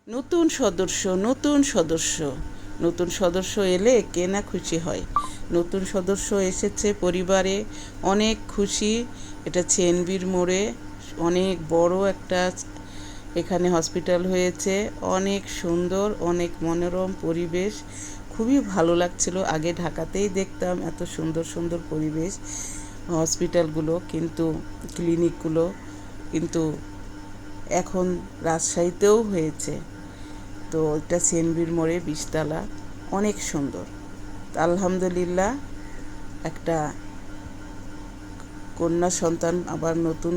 নতুন সদস্য নতুন সদস্য নতুন সদস্য এলে কে না খুশি হয়। নতুন সদস্য এসেছে পরিবারে, অনেক খুশি। এটা চেনবির মোড়ে অনেক বড় একটা এখানে হসপিটাল হয়েছে। অনেক সুন্দর, অনেক মনোরম পরিবেশ, খুবই ভালো লাগছিল। আগে ঢাকাতেই দেখতাম এত সুন্দর সুন্দর পরিবেশ হসপিটালগুলো, কিন্তু ক্লিনিকগুলো, কিন্তু এখন রাজশাহীতেও হয়েছে। তো এটা চেনবির মোড়ে 20 তলা, অনেক সুন্দর। আলহামদুলিল্লাহ, একটা কন্যা সন্তান আবার নতুন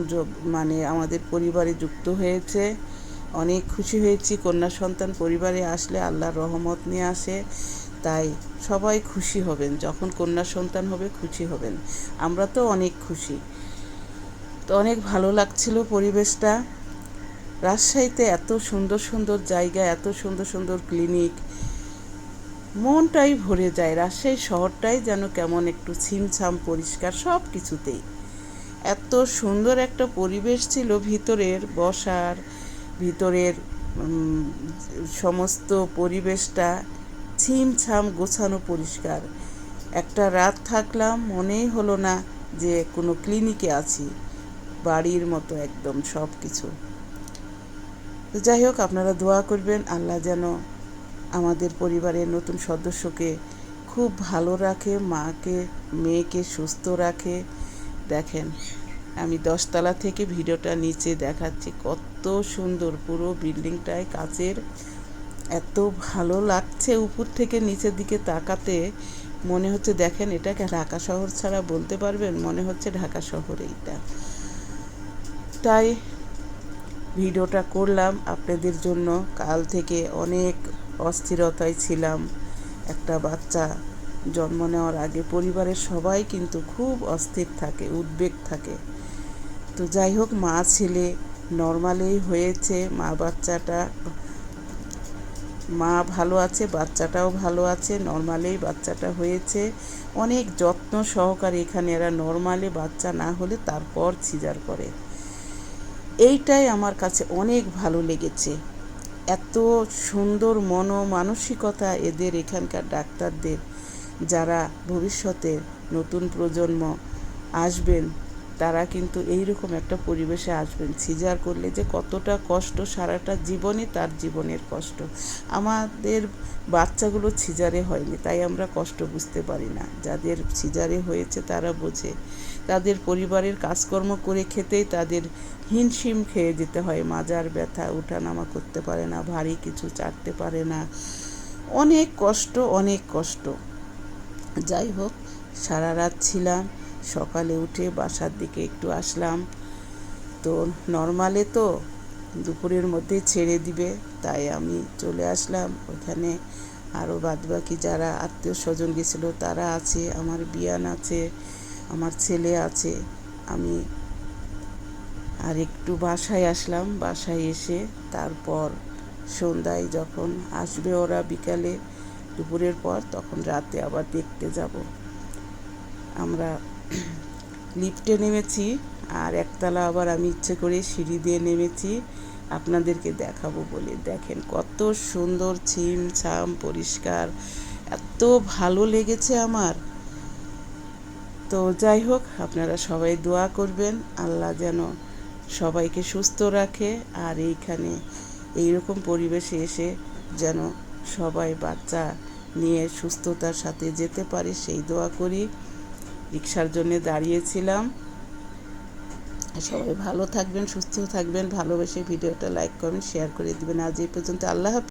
মানে আমাদের পরিবারে যুক্ত হয়েছে। অনেক খুশি হয়েছি। কন্যা সন্তান পরিবারে আসলে আল্লাহর রহমত নিয়ে আসে, তাই সবাই খুশি হবেন। যখন কন্যা সন্তান হবে খুশি হবেন। আমরা তো অনেক খুশি। তো অনেক ভালো লাগছিল পরিবেশটা। রাজশাহীতে এত সুন্দর সুন্দর জায়গা, এত সুন্দর সুন্দর ক্লিনিক, মনটাই ভরে যায়। রাজশাহী শহরটাই যেন কেমন একটু ছিমছাম পরিষ্কার সব কিছুতেই। এত সুন্দর একটা পরিবেশ ছিল, ভিতরের বসার, ভিতরের সমস্ত পরিবেশটা ছিমছাম, গোছানো, পরিষ্কার। একটা রাত থাকলাম, মনেই হলো না যে কোনো ক্লিনিকে আছি। বাড়ির মতো একদম সব কিছু। তো যাই হোক, আপনারা দোয়া করবেন আল্লাহ যেন আমাদের পরিবারের নতুন সদস্যকে খুব ভালো রাখে, মাকে মেয়েকে সুস্থ রাখে। দেখেন, আমি 10 তলা থেকে ভিডিওটা নিচে দেখাচ্ছি, কত সুন্দর পুরো বিল্ডিংটায় কাচের। এত ভালো লাগছে উপর থেকে নিচের দিকে তাকাতে। মনে হচ্ছে, দেখেন, এটাকে ঢাকা শহর ছাড়া বলতে পারবেন? মনে হচ্ছে ঢাকা শহর এইটা। তাই ভিডিওটা করলাম আপনাদের জন্য। কাল থেকে অনেক অস্থিরতায় ছিলাম। একটা বাচ্চা জন্ম নেওয়ার আগে পরিবারের সবাই কিন্তু খুব অস্থির থাকে, উদ্বেগ থাকে। তো যাই হোক, মা ছেলে নর্মালেই হয়েছে। মা ভালো আছে, বাচ্চাটাও ভালো আছে। নর্মালেই বাচ্চাটা হয়েছে। অনেক যত্ন সহকারে এখানে এরা নর্মালে বাচ্চা না হলে তারপর সিজার করে। এইটাই আমার কাছে অনেক ভালো লেগেছে। এত সুন্দর মানসিকতা এদের, এখানকার ডাক্তারদের। যারা ভবিষ্যতে নতুন প্রজন্ম আসবেন, তারা কিন্তু এইরকম একটা পরিবেশে আসবেন। সিজার করলে যে কতটা কষ্ট, সারাটা জীবনে তার জীবনের কষ্ট। আমাদের বাচ্চাগুলো সিজারে হয়নি, তাই আমরা কষ্ট বুঝতে পারি না। যাদের সিজারে হয়েছে তারা বোঝে। তাদের পরিবারের কাজকর্ম করে খেতেই তাদের হিমশিম খেয়ে যেতে হয়। মাজার ব্যথা, ওঠানামা করতে পারে না, ভারী কিছু চাটতে পারে না। অনেক কষ্ট, অনেক কষ্ট। যাই হোক, সারা রাত ছিলাম। সকালে উঠে বাসার দিকে একটু আসলাম। তো নর্মালে তো দুপুরের মধ্যে ছেড়ে দিবে, তাই আমি চলে আসলাম। ওখানে আরও বাদবাকি যারা আত্মীয় স্বজন গেছিলো তারা আছে, আমার বিয়ান আছে, আমার ছেলে আছে। আমি আর একটু বাসায় আসলাম। বাসায় এসে তারপর সন্ধ্যায় যখন আসবে ওরা, বিকালে দুপুরের পর, তখন রাতে আবার দেখতে যাব। আমরা লিফটে নেমেছি, আর একতলা আবার আমি ইচ্ছে করে সিঁড়ি দিয়ে নেমেছি আপনাদেরকে দেখাবো বলে। দেখেন কত সুন্দর, ছিমছাম, পরিষ্কার, এত ভালো লেগেছে আমার। তো যাই হোক, আপনারা সবাই দোয়া করবেন আল্লাহ যেন সবাইকে সুস্থ রাখে। আর এইখানে এইরকম পরিবেশে এসে যেন সবাই বাচ্চা নিয়ে সুস্থতার সাথে যেতে পারে, সেই দোয়া করি। রিক্সার জন্য দাঁড়িয়েছিলাম। সবাই ভালো থাকবেন, সুস্থ থাকবেন। ভালোবেসে ভিডিওটা লাইক, কমেন্ট, শেয়ার করে দিবেন। আজ এই পর্যন্ত। আল্লাহ হাফেজ।